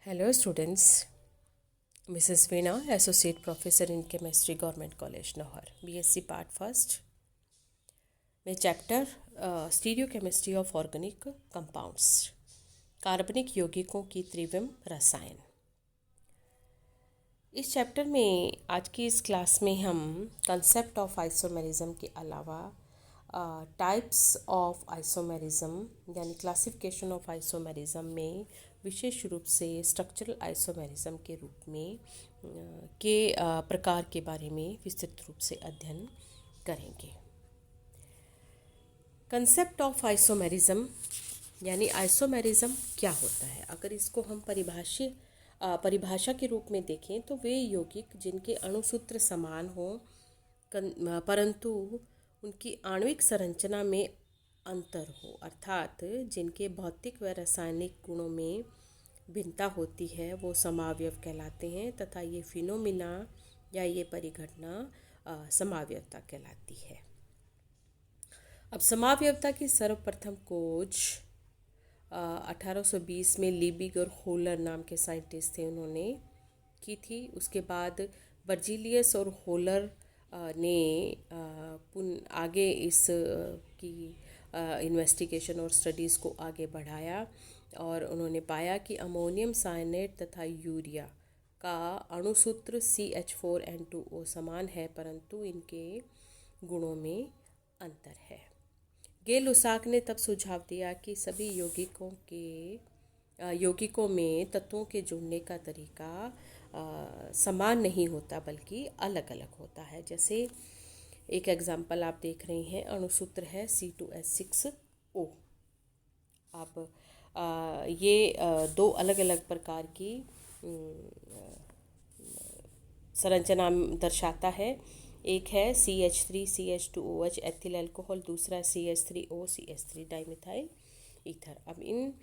Hello students, Mrs. Veena, Associate Professor in Chemistry, Government College, Nahar, BSc Part First में chapter stereochemistry of organic compounds, कार्बनिक यौगिकों की त्रिविम रसायन। इस chapter में आज की इस क्लास में हम कंसेप्ट ऑफ आइसोमेरिज्म के अलावा टाइप्स ऑफ आइसोमेरिज्म यानी क्लासिफिकेशन ऑफ आइसोमेरिज्म में विशेष रूप से स्ट्रक्चरल आइसोमेरिज्म के रूप में प्रकार के बारे में विस्तृत रूप से अध्ययन करेंगे। कंसेप्ट ऑफ आइसोमेरिज्म यानी आइसोमेरिज्म क्या होता है? अगर इसको हम परिभाषा के रूप में देखें तो वे यौगिक जिनके अणुसूत्र समान हों परंतु उनकी आणविक संरचना में अंतर हो, अर्थात जिनके भौतिक व रासायनिक गुणों में भिन्नता होती है, वो समावयव कहलाते हैं तथा ये फिनोमिना या ये परिघटना समावयवता कहलाती है। अब समावयवता की सर्वप्रथम खोज 1820 में लीबिग और होलर नाम के साइंटिस्ट थे, उन्होंने की थी। उसके बाद बर्जीलियस और होलर ने आगे इस की इन्वेस्टिगेशन और स्टडीज़ को आगे बढ़ाया और उन्होंने पाया कि अमोनियम साइनेट तथा यूरिया का अणुसूत्र CH4N2O समान है परंतु इनके गुणों में अंतर है। गे लुसाक ने तब सुझाव दिया कि सभी यौगिकों में तत्वों के जुड़ने का तरीका समान नहीं होता बल्कि अलग अलग होता है। जैसे एक एग्जाम्पल आप देख रहे हैं, अणुसूत्र है C2H6O। अब ये दो अलग अलग प्रकार की संरचना दर्शाता है। एक है CH3CH2OH एथिल अल्कोहल, दूसरा CH3O CH3 डाइमिथाइल ईथर। अब इन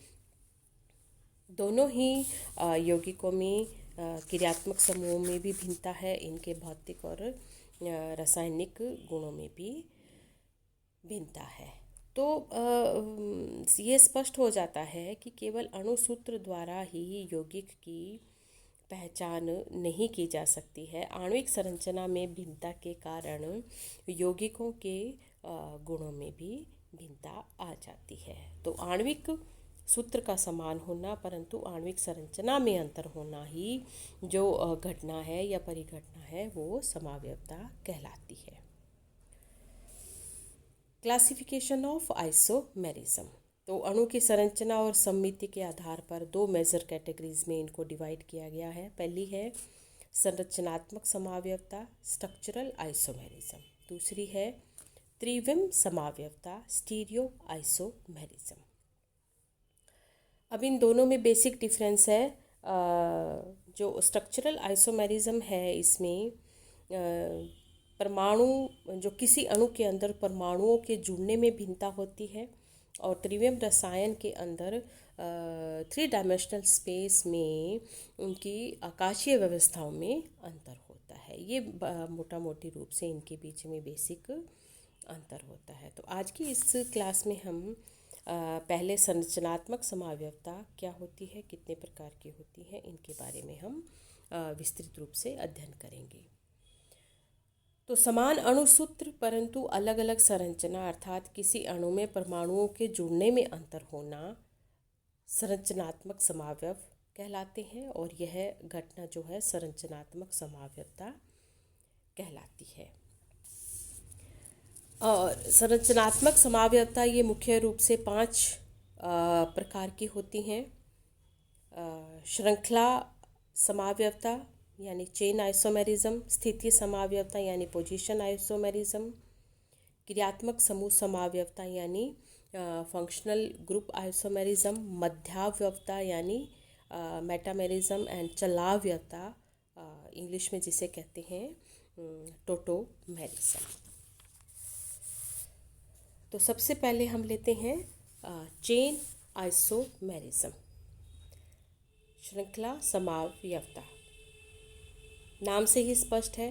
दोनों ही यौगिकों में क्रियात्मक समूहों में भी भिन्नता है, इनके भौतिक और रासायनिक गुणों में भी भिन्नता है। तो ये स्पष्ट हो जाता है कि केवल अणुसूत्र द्वारा ही यौगिक की पहचान नहीं की जा सकती है। आणविक संरचना में भिन्नता के कारण यौगिकों के गुणों में भी भिन्नता आ जाती है। तो आणविक सूत्र का समान होना परंतु आणविक संरचना में अंतर होना ही जो घटना है या परिघटना है वो समावयवता कहलाती है। क्लासिफिकेशन ऑफ आइसोमेरिज्म, तो अणु की संरचना और सममिति के आधार पर दो मेजर कैटेगरीज में इनको डिवाइड किया गया है। पहली है संरचनात्मक समावयवता स्ट्रक्चरल आइसोमेरिज्म, दूसरी है त्रिविम समावयवता स्टीरियो आइसोमेरिज्म। अब इन दोनों में बेसिक डिफरेंस है। जो स्ट्रक्चरल आइसोमेरिज्म है इसमें परमाणु जो किसी अणु के अंदर परमाणुओं के जुड़ने में भिन्नता होती है और त्रिविम रसायन के अंदर 3 डायमेंशनल स्पेस में उनकी आकाशीय व्यवस्थाओं में अंतर होता है। ये मोटा मोटी रूप से इनके बीच में बेसिक अंतर होता है। तो आज की इस क्लास में हम पहले संरचनात्मक समावयवता क्या होती है, कितने प्रकार की होती है, इनके बारे में हम विस्तृत रूप से अध्ययन करेंगे। तो समान अणुसूत्र परंतु अलग अलग संरचना अर्थात किसी अणु में परमाणुओं के जुड़ने में अंतर होना संरचनात्मक समावयव कहलाते हैं और यह घटना जो है संरचनात्मक समावयवता कहलाती है। और संरचनात्मक समावयवता ये मुख्य रूप से 5 प्रकार की होती हैं। श्रृंखला समावयवता यानी चेन आइसोमेरिज्म, स्थितीय समावयवता यानी पोजीशन आइसोमेरिज्म, क्रियात्मक समूह समावयवता यानी फंक्शनल ग्रुप आइसोमेरिज्म, मध्यावयवता यानी मेटामेरिज्म एंड चलावयवता इंग्लिश में जिसे कहते हैं टोटोमेरिज्म। तो सबसे पहले हम लेते हैं चेन आइसोमेरिज्म, श्रृंखला समावयवता। नाम से ही स्पष्ट है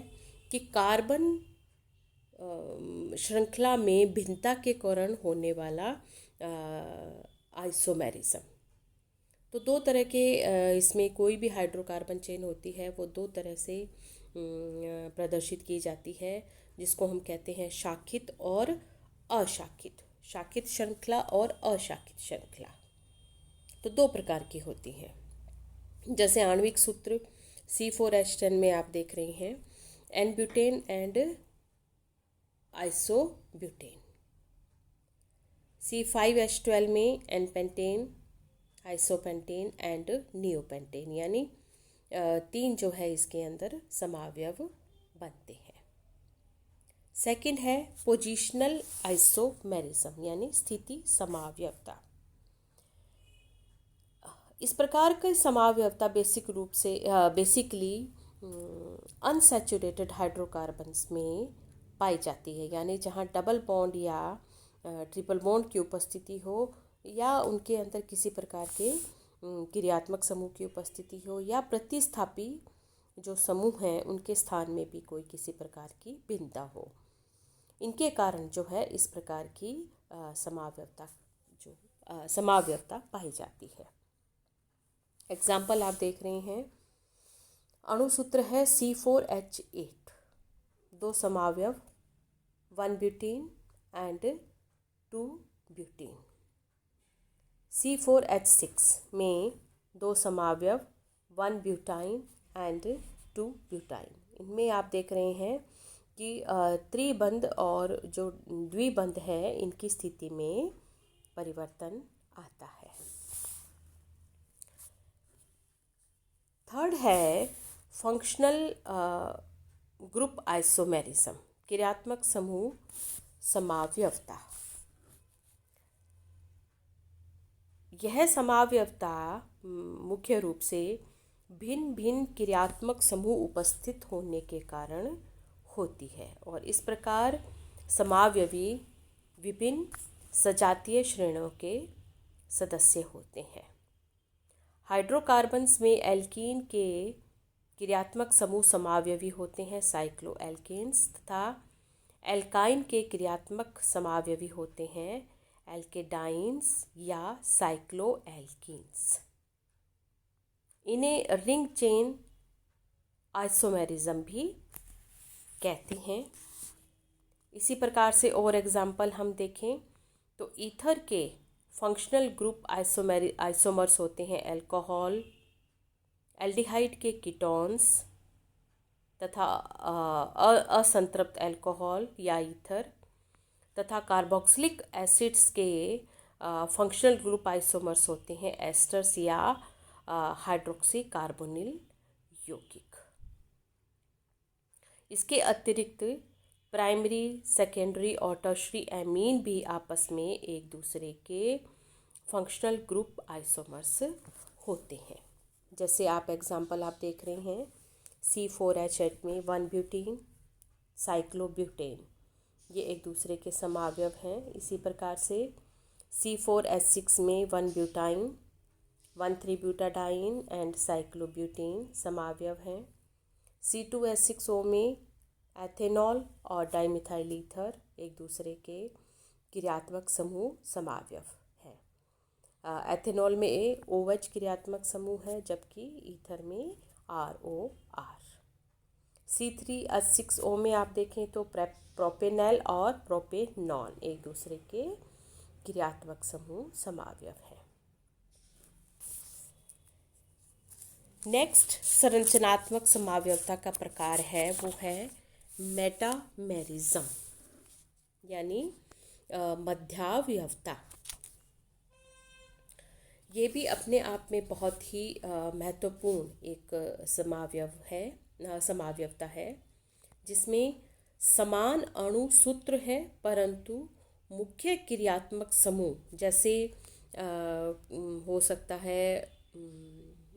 कि कार्बन श्रृंखला में भिन्नता के कारण होने वाला आइसोमेरिज्म। तो दो तरह के इसमें कोई भी हाइड्रोकार्बन चेन होती है वो दो तरह से प्रदर्शित की जाती है, जिसको हम कहते हैं शाखित और अशाखित, शाखित श्रृंखला और अशाखित श्रृंखला। तो दो प्रकार की होती हैं। जैसे आणविक सूत्र C4H10 में आप देख रहे हैं N butane and isobutane. C5H12 में n pentane, isopentane and neopentane, यानी तीन जो है इसके अंदर समावयव बनते हैं। सेकंड है पोजिशनल आइसोमेरिज्म, यानी स्थिति समावयवता। इस प्रकार की समावयवता बेसिक रूप से बेसिकली अनसैचुरेटेड हाइड्रोकार्बन्स में पाई जाती है, यानी जहाँ डबल बॉन्ड या ट्रिपल बॉन्ड की उपस्थिति हो, या उनके अंदर किसी प्रकार के क्रियात्मक समूह की उपस्थिति हो, या प्रतिस्थापी जो समूह हैं उनके स्थान में भी कोई किसी प्रकार की भिन्नता हो। इनके कारण जो है इस प्रकार की समावयवता पाई जाती है। एग्जाम्पल आप देख रहे हैं, अणुसूत्र है C4H8, दो समावयव 1 ब्यूटीन एंड 2 ब्यूटीन। C4H6 में दो समावयव 1 ब्यूटाइन एंड 2 ब्यूटाइन। इनमें आप देख रहे हैं कि त्रिबंध और जो द्विबंध है इनकी स्थिति में परिवर्तन आता है। थर्ड है फंक्शनल ग्रुप आइसोमेरिज्म, क्रियात्मक समूह समावयवता। यह समावयवता मुख्य रूप से भिन्न भिन्न क्रियात्मक समूह उपस्थित होने के कारण होती है, और इस प्रकार समावयवी विभिन्न सजातीय श्रेणियों के सदस्य होते हैं। हाइड्रोकार्बन्स में एल्कीन के क्रियात्मक समूह समावयवी होते हैं साइक्लोएल्केन्स, तथा एल्काइन के क्रियात्मक समावयवी होते हैं एल्केडाइन्स या साइक्लोएल्कीन्स। इन्हें रिंग चेन आइसोमेरिज्म भी कहते हैं। इसी प्रकार से और एग्जाम्पल हम देखें तो ईथर के फंक्शनल ग्रुप आइसोमर्स होते हैं अल्कोहल, एल्डिहाइड के कीटोन्स तथा असंतृप्त अल्कोहल या ईथर, तथा कार्बोक्सिलिक एसिड्स के फंक्शनल ग्रुप आइसोमर्स होते हैं एस्टर्स या हाइड्रोक्सी कार्बोनिल यौगिक। इसके अतिरिक्त प्राइमरी, सेकेंडरी और टर्शरी एमीन भी आपस में एक दूसरे के फंक्शनल ग्रुप आइसोमर्स होते हैं। जैसे आप एग्जांपल आप देख रहे हैं C4H8 में 1 ब्यूटीन, साइक्लोब्यूटेन, ये एक दूसरे के समावयव हैं। इसी प्रकार से C4H6 में 1 ब्यूटाइन, 1,3 ब्यूटाडाइन एंड साइक्लोब्यूटेन समावयव हैं। C2H6O में एथेनॉल और डाइमिथाइल ईथर एक दूसरे के क्रियात्मक समूह समावयव हैं। एथेनॉल में OH क्रियात्मक समूह है, जबकि ईथर में ROR। C3H6O में आप देखें तो प्रोपेनॉल और प्रोपेनॉन एक दूसरे के क्रियात्मक समूह समावयव हैं। नेक्स्ट संरचनात्मक समावयवता का प्रकार है वो है मेटामेरिज्म, यानी मध्यावयवता। ये भी अपने आप में बहुत ही महत्वपूर्ण एक समावयवता है, जिसमें समान अणु सूत्र है परंतु मुख्य क्रियात्मक समूह जैसे हो सकता है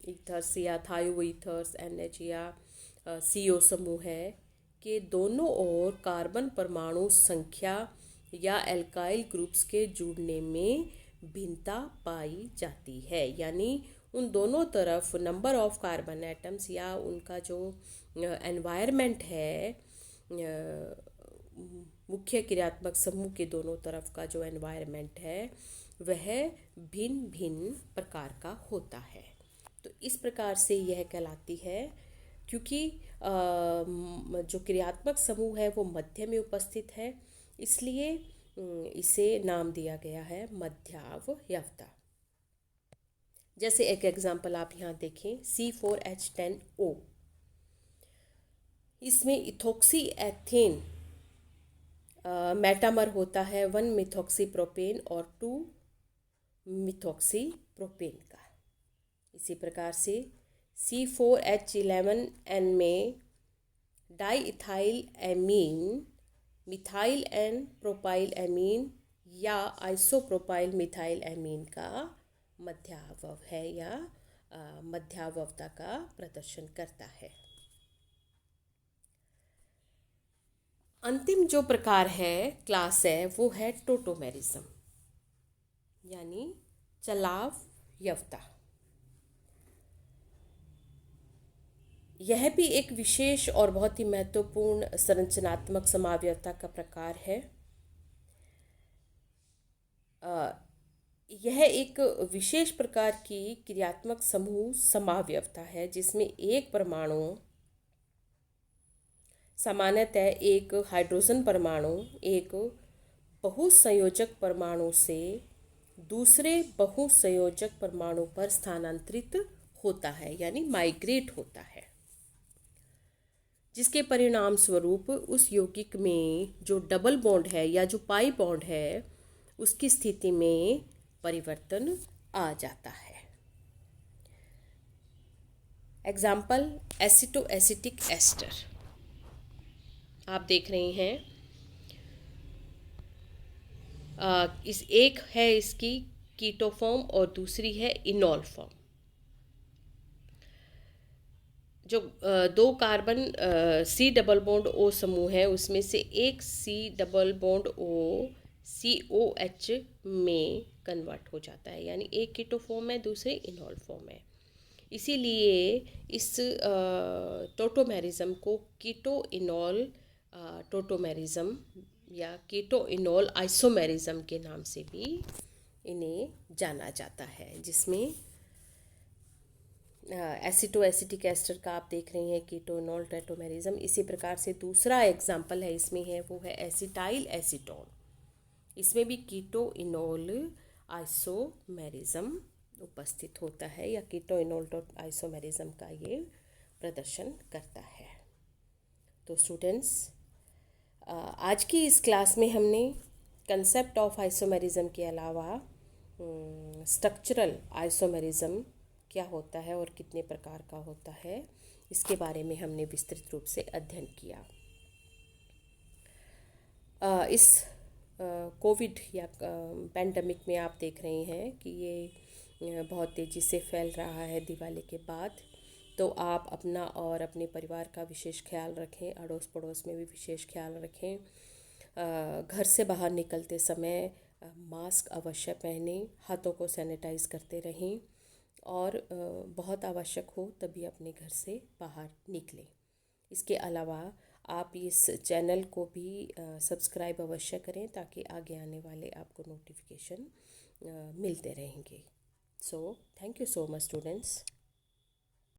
ईथर्स या थायो ईथर्स NH या CO समूह है के दोनों ओर कार्बन परमाणु संख्या या एल्काइल ग्रुप्स के जुड़ने में भिन्नता पाई जाती है, यानी उन दोनों तरफ नंबर ऑफ कार्बन एटम्स या उनका जो एनवायरनमेंट है, मुख्य क्रियात्मक समूह के दोनों तरफ का जो एनवायरनमेंट है वह भिन्न भिन्न प्रकार का होता है। तो इस प्रकार से यह कहलाती है, क्योंकि जो क्रियात्मक समूह है वो मध्य में उपस्थित है, इसलिए इसे नाम दिया गया है मध्यावयवता। जैसे एक एग्जाम्पल आप यहाँ देखें, C4H10O, इसमें इथोक्सी एथेन मेटामर होता है 1 मिथॉक्सी प्रोपेन और 2 मिथॉक्सी प्रोपेन का। इसी प्रकार से C4H11N में di ethyl amine, methyl n propyl amine या आइसोप्रोपाइल मिथाइल एमीन का मध्यावयव है या मध्यावयवता का प्रदर्शन करता है। अंतिम जो प्रकार है, क्लास है, वो है टोटोमेरिज्म यानी चलावयवता। यह भी एक विशेष और बहुत ही महत्वपूर्ण संरचनात्मक समावयवता का प्रकार है। यह एक विशेष प्रकार की क्रियात्मक समूह समावयवता है जिसमें एक परमाणु सामान्यतः एक हाइड्रोजन परमाणु एक बहुसंयोजक परमाणु से दूसरे बहुसंयोजक परमाणु पर स्थानांतरित होता है यानी माइग्रेट होता है, जिसके परिणाम स्वरूप उस यौगिक में जो डबल बॉन्ड है या जो पाई बॉन्ड है उसकी स्थिति में परिवर्तन आ जाता है। एग्जाम्पल, एसिटो एसिटिक एस्टर आप देख रहे हैं। इस एक है इसकी कीटो फॉर्म और दूसरी है इनॉल फॉर्म। जो दो carbon C double bond O समूह है उसमें से एक C double bond O COH में कन्वर्ट हो जाता है, यानी एक कीटो फॉर्म है दूसरे इनॉल फॉर्म है। इसीलिए इस टोटोमेरिज्म को कीटो इनॉल टोटोमेरिज्म या कीटो इनॉल आइसोमेरिज्म के नाम से भी इन्हें जाना जाता है, जिसमें एसिटो एसिटिक एस्टर का आप देख रहे हैं कीटो इनॉल टोटोमेरिज्म। इसी प्रकार से दूसरा एग्जाम्पल है इसमें है वो है एसिटाइल एसीटोन। इसमें भी कीटो इनॉल आइसोमेरिज्म उपस्थित होता है या कीटो इनॉल आइसोमेरिज्म का ये प्रदर्शन करता है। तो स्टूडेंट्स, आज की इस क्लास में हमने कंसेप्ट ऑफ आइसोमेरिज्म के अलावा स्ट्रक्चरल आइसोमेरिज्म क्या होता है और कितने प्रकार का होता है इसके बारे में हमने विस्तृत रूप से अध्ययन किया। इस कोविड या पैंडमिक में आप देख रहे हैं कि ये बहुत तेज़ी से फैल रहा है दिवाली के बाद, तो आप अपना और अपने परिवार का विशेष ख्याल रखें, अड़ोस पड़ोस में भी विशेष ख्याल रखें। घर से बाहर निकलते समय मास्क अवश्य पहनें, हाथों को सैनिटाइज करते रहें और बहुत आवश्यक हो तभी अपने घर से बाहर निकलें। इसके अलावा आप इस चैनल को भी सब्सक्राइब अवश्य करें ताकि आगे आने वाले आपको नोटिफिकेशन मिलते रहेंगे। So thank you so much students.